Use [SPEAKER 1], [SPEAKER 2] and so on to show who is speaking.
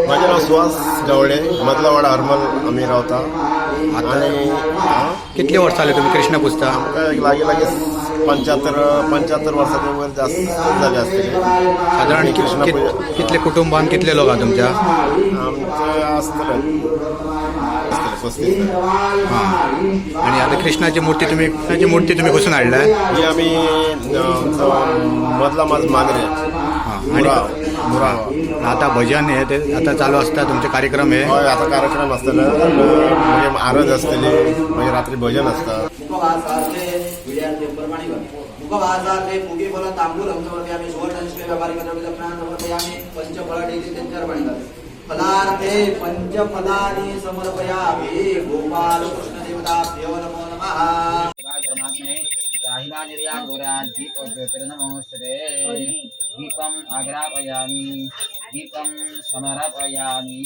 [SPEAKER 1] माझे नाव सुहास गवळे, मधलावाडा हरमल आम्ही राहता.
[SPEAKER 2] आता कितले वर्ष झाले तुम्ही कृष्ण पुजता?
[SPEAKER 1] लागे 75 वर्षाचे वगैरे जास्त झाले असतील.
[SPEAKER 2] साधारण कितले कुटुंबान कितले लोक तुमच्या?
[SPEAKER 1] आमचे असतले 35.
[SPEAKER 2] आणि आता कृष्णाची मूर्ती तुम्ही कसून हाडलाय?
[SPEAKER 1] ही आम्ही मधला माझ मांजरे.
[SPEAKER 2] आणि आता भजन हे ते आता चालू असता तुमचे कार्यक्रम हे?
[SPEAKER 1] होय, आता कार्यक्रम असतले म्हणजे आरज असतले, म्हणजे रात्री भजन असतात.
[SPEAKER 3] फलार्थे पंचफलानि समर्पयामि गोपाल कृष्ण देवताभ्यो नमो नमः. दीपम आग्रापयामि, दीपम समर्पयामि.